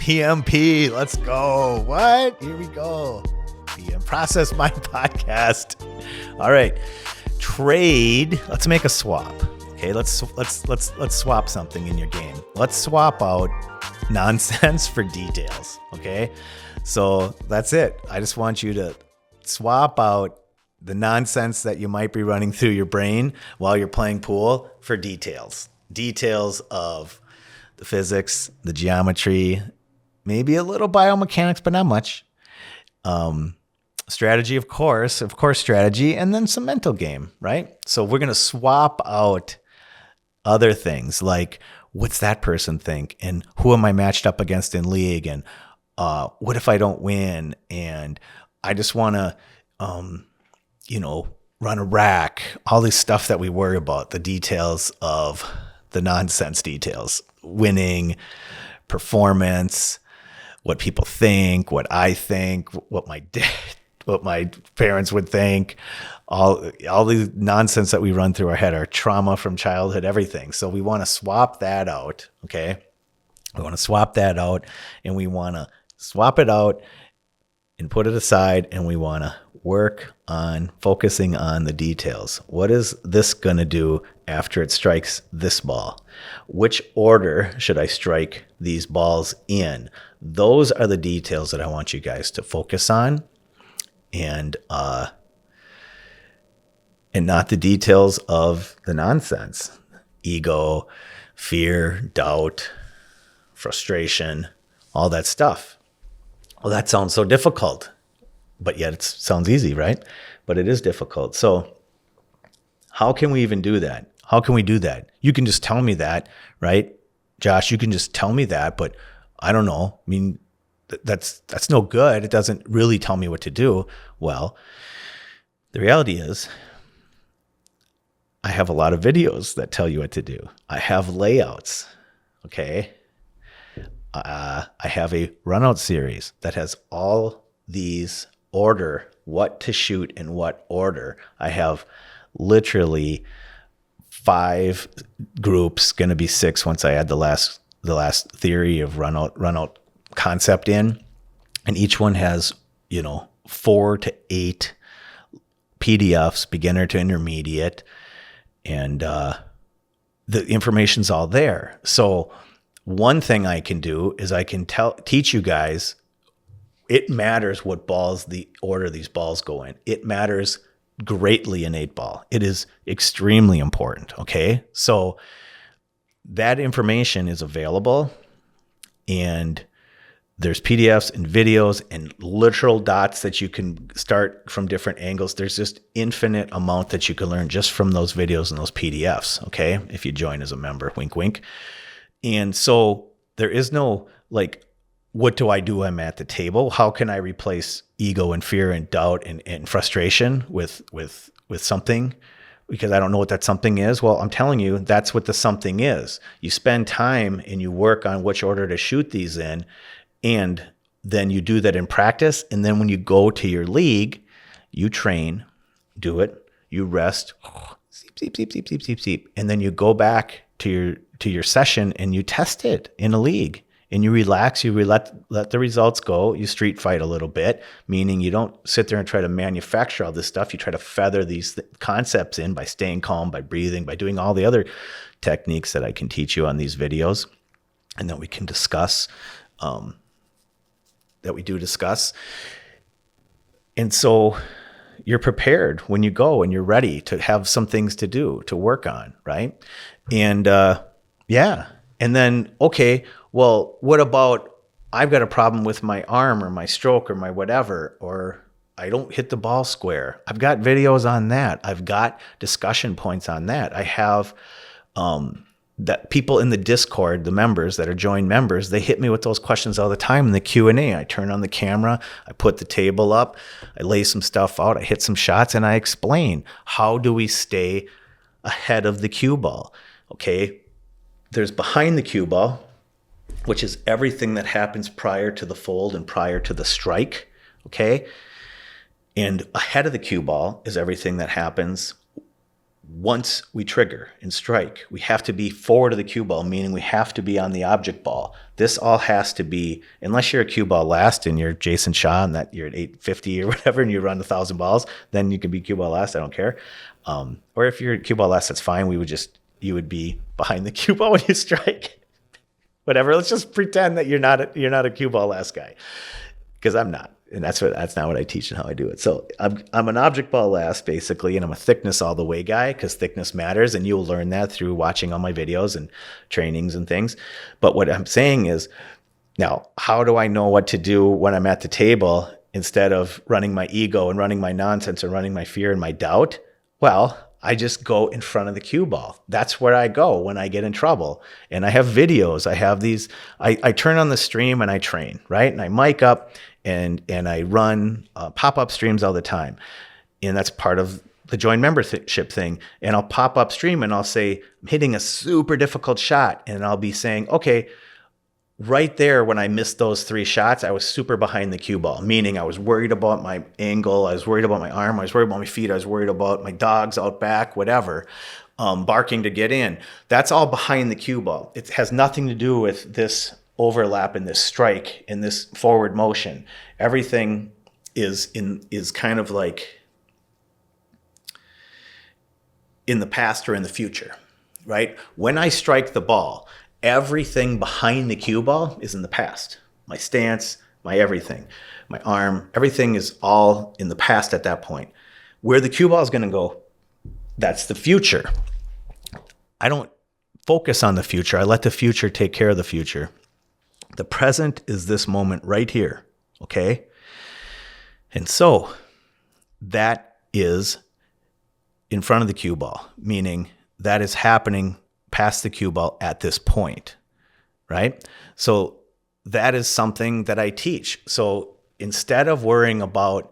PMP, let's go. What? Here we go. PM Process Mind Podcast. All right. Trade. Let's make a swap. Okay, let's swap something in your game. Let's swap out nonsense for details. Okay? So that's it. I just want you to swap out the nonsense that you might be running through your brain while you're playing pool for details. Details of the physics, the geometry, maybe a little biomechanics, but not much. Strategy, of course strategy, and then some mental game, right? So we're going to swap out other things like what's that person think? And who am I matched up against in league? And what if I don't win? And I just want to, run a rack, all this stuff that we worry about, the details of the nonsense details, winning, performance, what people think, what I think, what my parents would think, all the nonsense that we run through our head, our trauma from childhood, everything. So we want to swap that out, okay? We want to swap that out, and we want to swap it out and put it aside, and we want to work on focusing on the details. What is this going to do after it strikes this ball? Which order should I strike these balls in? Those are the details that I want you guys to focus on, and not the details of the nonsense. Ego, fear, doubt, frustration, all that stuff. Well, that sounds so difficult, but yet it sounds easy, right? But it is difficult. So how can we even do that? How can we do that? You can just tell me that, right? Josh, you can just tell me that, but I don't know. I mean, that's no good. It doesn't really tell me what to do. Well, the reality is I have a lot of videos that tell you what to do. I have layouts, okay? I have a runout series that has all these order, what to shoot in what order. I have literally 5 groups, going to be 6 once I add the last theory of runout concept in, and each one has 4 to 8 PDFs, beginner to intermediate, and the information's all there. So one thing I can do is I can teach you guys. It matters what balls, the order these balls go in. It matters greatly in 8-ball. It is extremely important. Okay, so that information is available, and there's PDFs and videos and literal dots that you can start from different angles. There's just infinite amount that you can learn just from those videos and those PDFs, okay? If you join as a member, wink, wink. And so there is no, what do I do? I'm at the table. How can I replace ego and fear and doubt and frustration with something? Because I don't know what that something is. Well, I'm telling you, that's what the something is. You spend time and you work on which order to shoot these in, and then you do that in practice. And then when you go to your league, you train, do it, you rest, seep, seep, seep, seep, seep, seep. And then you go back to your session and you test it in a league. And you relax, you let the results go, you street fight a little bit, meaning you don't sit there and try to manufacture all this stuff. You try to feather these concepts in by staying calm, by breathing, by doing all the other techniques that I can teach you on these videos and that we can discuss, And so you're prepared when you go and you're ready to have some things to do, to work on, right? And and then, okay, well, what about I've got a problem with my arm or my stroke or my whatever, or I don't hit the ball square. I've got videos on that. I've got discussion points on that. I have that people in the Discord, the members that are joined members, they hit me with those questions all the time in the Q&A. I turn on the camera, I put the table up, I lay some stuff out, I hit some shots, and I explain how do we stay ahead of the cue ball. Okay, there's behind the cue ball, which is everything that happens prior to the fold and prior to the strike, okay? And ahead of the cue ball is everything that happens once we trigger and strike, we have to be forward of the cue ball, meaning we have to be on the object ball. This all has to be, unless you're a cue ball last and you're Jason Shaw and that you're at 850 or whatever and you run 1,000 balls, then you can be cue ball last. I don't care. Or if you're cue ball last, that's fine. You would be behind the cue ball when you strike. Whatever. Let's just pretend that you're not a cue ball last guy, because I'm not. And that's not what I teach and how I do it. So I'm an object ball last basically, and I'm a thickness all the way guy because thickness matters, and you'll learn that through watching all my videos and trainings and things. But what I'm saying is, now, how do I know what to do when I'm at the table instead of running my ego and running my nonsense or running my fear and my doubt? Well, I just go in front of the cue ball. That's where I go when I get in trouble. And I have videos. I have these. I turn on the stream and I train, right? And I mic up and I run pop-up streams all the time. And that's part of the join membership thing. And I'll pop up stream and I'll say, I'm hitting a super difficult shot. And I'll be saying, okay, right there when I missed those 3 shots, I was super behind the cue ball, meaning I was worried about my angle, I was worried about my arm, I was worried about my feet, I was worried about my dogs out back, whatever, barking to get in. That's all behind the cue ball. It has nothing to do with this overlap and this strike and this forward motion. Everything is kind of like in the past or in the future, right? When I strike the ball, everything behind the cue ball is in the past. My stance, my everything, my arm, everything is all in the past at that point. Where the cue ball is going to go, that's the future. I don't focus on the future. I let the future take care of the future. The present is this moment right here, okay? And so that is in front of the cue ball, meaning that is happening past the cue ball at this point, right? So that is something that I teach. So instead of worrying about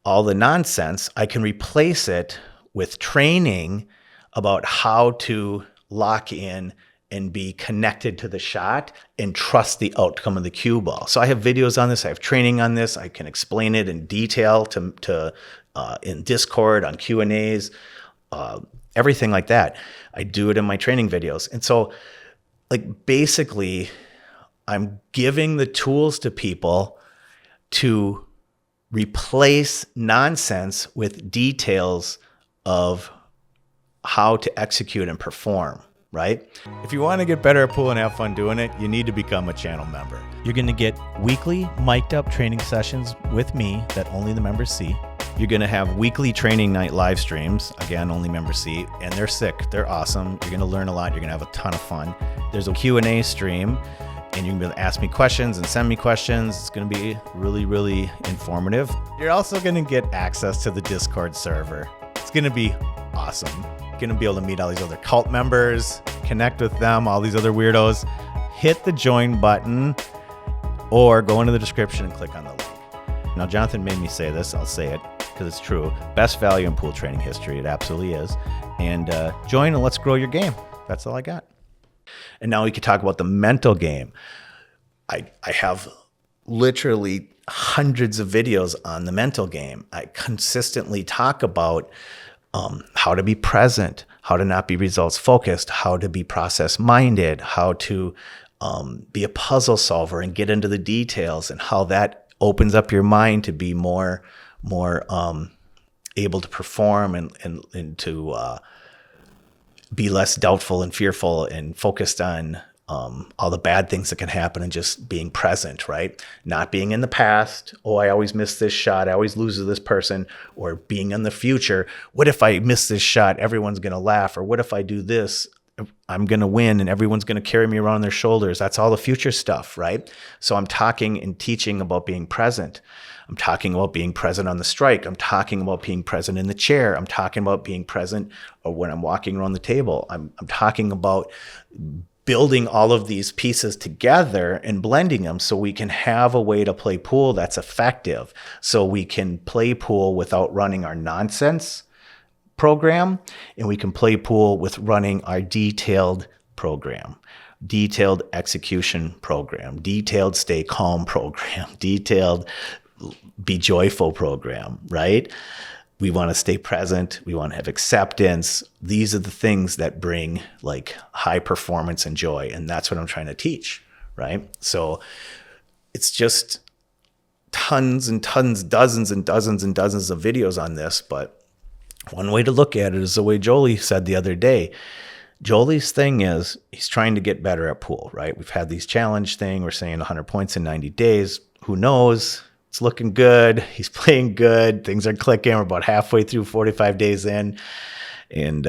all the nonsense, I can replace it with training about how to lock in and be connected to the shot and trust the outcome of the cue ball. So I have videos on this. I have training on this. I can explain it in detail to in Discord, on Q&As, everything like that. I do it in my training videos. And so like basically I'm giving the tools to people to replace nonsense with details of how to execute and perform, right? If you want to get better at pool and have fun doing it, you need to become a channel member. You're going to get weekly mic'd up training sessions with me that only the members see. You're going to have weekly training night live streams, again, only members see, and they're sick. They're awesome. You're going to learn a lot. You're going to have a ton of fun. There's a Q&A stream, and you can be able to ask me questions and send me questions. It's going to be really, really informative. You're also going to get access to the Discord server. It's going to be awesome. You're going to be able to meet all these other cult members, connect with them, all these other weirdos. Hit the join button or go into the description and click on the link. Now, Jonathan made me say this. I'll say it because it's true. Best value in pool training history. It absolutely is. And join and let's grow your game. That's all I got. And now we could talk about the mental game. I have literally hundreds of videos on the mental game. I consistently talk about how to be present, how to not be results focused, how to be process minded, how to be a puzzle solver and get into the details, and how that opens up your mind to be more able to perform and to be less doubtful and fearful and focused on all the bad things that can happen and just being present, right? Not being in the past. Oh, I always miss this shot. I always lose to this person. Or being in the future. What if I miss this shot? Everyone's going to laugh. Or what if I do this? I'm going to win and everyone's going to carry me around on their shoulders. That's all the future stuff, right? So I'm talking and teaching about being present. I'm talking about being present on the strike. I'm talking about being present in the chair. I'm talking about being present when I'm walking around the table. I'm talking about building all of these pieces together and blending them so we can have a way to play pool that's effective. So we can play pool without running our nonsense program, and we can play pool with running our detailed program, detailed execution program, detailed stay calm program, detailed be joyful program, right? We want to stay present. We want to have acceptance. These are the things that bring like high performance and joy. And that's what I'm trying to teach, right? So it's just tons and tons, dozens and dozens and dozens of videos on this. But one way to look at it is the way Jolie said the other day. Jolie's thing is he's trying to get better at pool, right? We've had these challenge thing. We're saying 100 points in 90 days. Who knows? It's looking good. He's playing good. Things are clicking. We're about halfway through 45 days in. And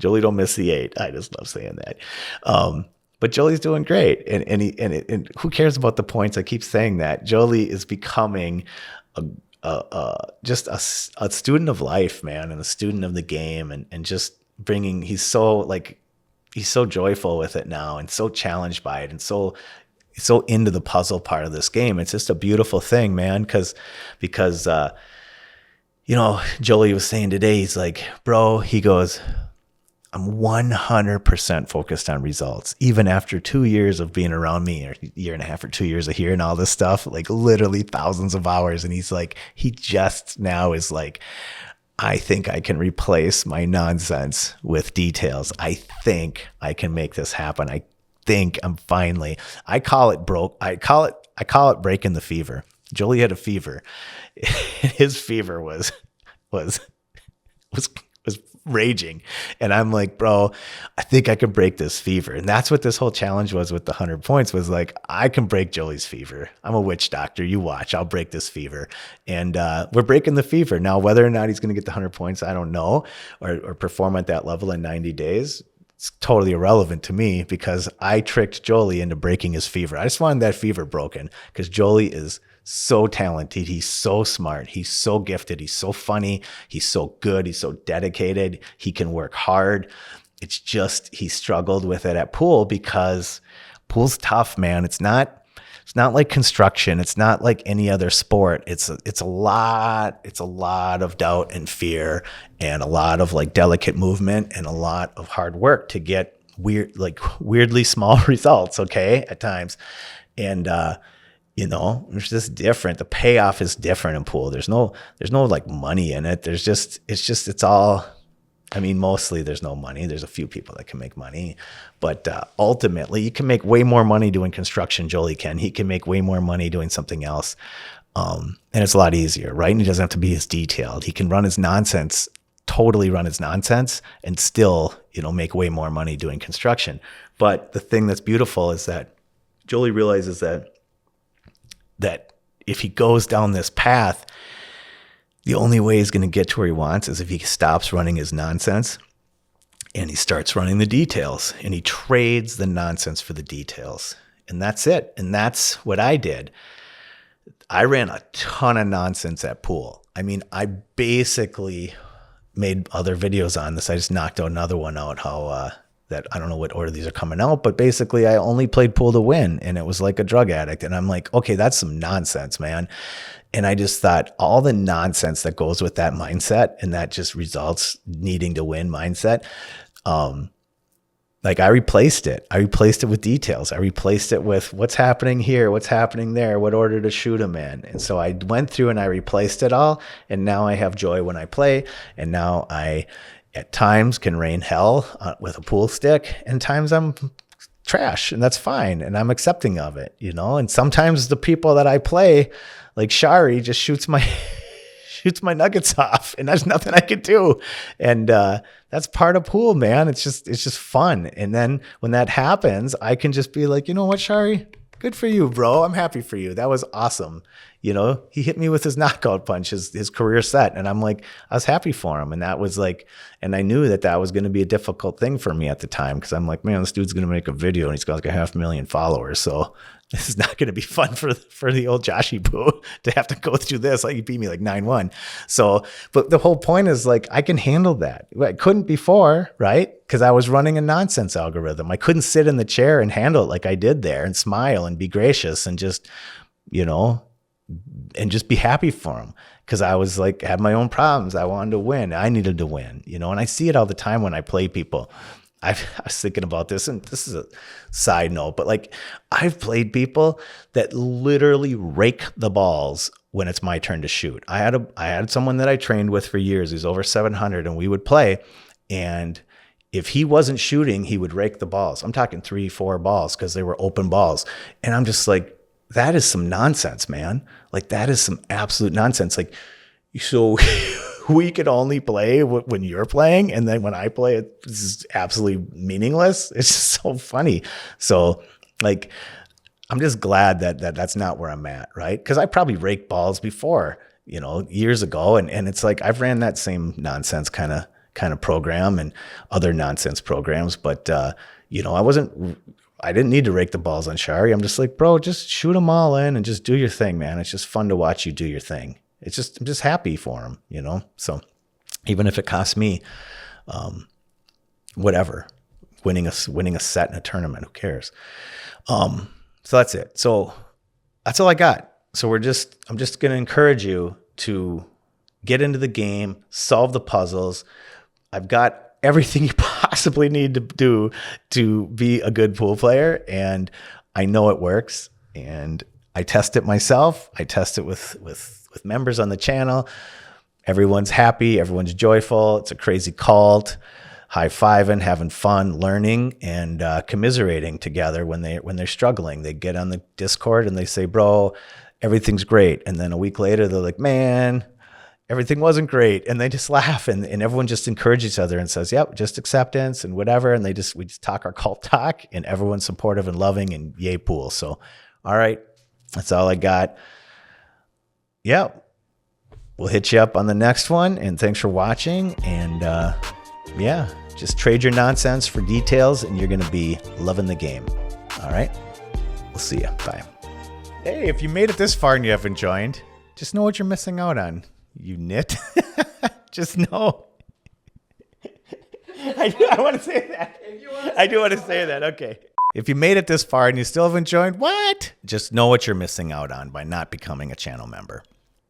Jolie don't miss the 8. I just love saying that. But Jolie's doing great. And who cares about the points? I keep saying that. Jolie is becoming just a student of life, man, and a student of the game. And just bringing, he's so joyful with it now and so challenged by it and so into the puzzle part of this game. It's just a beautiful thing, man. Because Jolie was saying today, he's like, bro, he goes, I'm 100% focused on results. Even after 2 years of being around me, or a year and a half or 2 years of hearing all this stuff, like literally thousands of hours. And he's like, he just now is like, I think I can replace my nonsense with details. I think I can make this happen. I think I'm finally, I call it breaking the fever. Jolie had a fever. His fever was raging. And I'm like, bro, I think I can break this fever. And that's what this whole challenge was with the 100 points, was like, I can break Jolie's fever. I'm a witch doctor. You watch, I'll break this fever. And we're breaking the fever. Now, whether or not he's going to get the 100 points, I don't know, or perform at that level in 90 days. It's totally irrelevant to me because I tricked Jolie into breaking his fever. I just wanted that fever broken because Jolie is so talented. He's so smart. He's so gifted. He's so funny. He's so good. He's so dedicated. He can work hard. It's just, he struggled with it at pool because pool's tough, man. It's not like construction. It's not like any other sport. It's a lot of doubt and fear and a lot of like delicate movement and a lot of hard work to get weirdly small results. Okay. At times. And, it's just different. The payoff is different in pool. There's no like money in it. It's all, I mean, mostly there's no money. There's a few people that can make money, but ultimately you can make way more money doing construction. Jolie can. He can make way more money doing something else. And it's a lot easier, right? And he doesn't have to be as detailed. He can totally run his nonsense and still, make way more money doing construction. But the thing that's beautiful is that Jolie realizes that if he goes down this path, the only way he's going to get to where he wants is if he stops running his nonsense and he starts running the details and he trades the nonsense for the details. And that's it. And that's what I did. I ran a ton of nonsense at pool. I mean, I basically made other videos on this. I just knocked out another one out, that I don't know what order these are coming out, but basically I only played pool to win and it was like a drug addict. And I'm like, okay, that's some nonsense, man. And I just thought all the nonsense that goes with that mindset and that just results needing to win mindset. Like I replaced it with details. I replaced it with what's happening here, what's happening there, what order to shoot them in. And so I went through and I replaced it all. And now I have joy when I play. And now I, at times, can rain hell with a pool stick, and times I'm trash, and that's fine, and I'm accepting of it, And sometimes the people that I play, like Shari, just shoots my nuggets off, and there's nothing I can do, and that's part of pool, man. It's just fun, and then when that happens, I can just be like, you know what, Shari, good for you, bro. I'm happy for you. That was awesome. He hit me with his knockout punch, his career set. And I'm like, I was happy for him. And that was like, and I knew that was going to be a difficult thing for me at the time. Cause I'm like, man, this dude's going to make a video and he's got like 500,000 followers. So this is not going to be fun for the old Joshy Boo to have to go through this. Like, he beat me like 9-1. So, but the whole point is like, I can handle that. I couldn't before, right? Cause I was running a nonsense algorithm. I couldn't sit in the chair and handle it like I did there and smile and be gracious and just, and just be happy for him. Cause I was like, had my own problems. I wanted to win. I needed to win, and I see it all the time when I play people. I was thinking about this, and this is a side note, but like I've played people that literally rake the balls when it's my turn to shoot. I had someone that I trained with for years. He's over 700, and we would play. And if he wasn't shooting, he would rake the balls. I'm talking 3-4 balls because they were open balls. And I'm just like, that is some nonsense, man. Like, that is some absolute nonsense. Like, so we could only play when you're playing, and then when I play, it's absolutely meaningless. It's just so funny. So, like, I'm just glad that that's not where I'm at, right? Because I probably raked balls before, years ago, and it's like I've ran that same nonsense kind of program and other nonsense programs, but I didn't need to rake the balls on Shari. I'm just like, bro, just shoot them all in and just do your thing, man. It's just fun to watch you do your thing. I'm just happy for him, So even if it costs me, whatever, winning a set in a tournament, who cares? So that's it. So that's all I got. So I'm just going to encourage you to get into the game, solve the puzzles. I've got everything you possibly need to do to be a good pool player. And I know it works. And I test it myself. I test it with members on the channel. Everyone's happy. Everyone's joyful. It's a crazy cult. High-fiving, having fun, learning, and commiserating together when they're struggling. They get on the Discord and they say, bro, everything's great. And then a week later, they're like, man, everything wasn't great. And they just laugh, and everyone just encourages each other and says, yep, just acceptance and whatever. And we just talk our cult talk, and everyone's supportive and loving, and yay pool. So, all right, that's all I got. Yeah, we'll hit you up on the next one. And thanks for watching. And yeah, just trade your nonsense for details, and you're going to be loving the game. All right. We'll see you. Bye. Hey, if you made it this far and you haven't joined, just know what you're missing out on, you nit. Just know. I want to say that. I do want to say that. Okay. If you made it this far and you still haven't joined, what? Just know what you're missing out on by not becoming a channel member.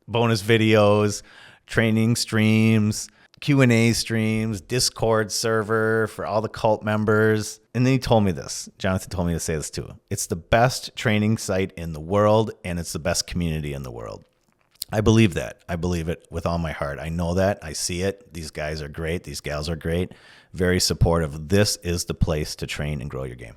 Bonus videos, training streams, Q&A streams, Discord server for all the cult members. And then he told me this. Jonathan told me to say this too. It's the best training site in the world, and it's the best community in the world. I believe that. I believe it with all my heart. I know that. I see it. These guys are great. These gals are great. Very supportive. This is the place to train and grow your game.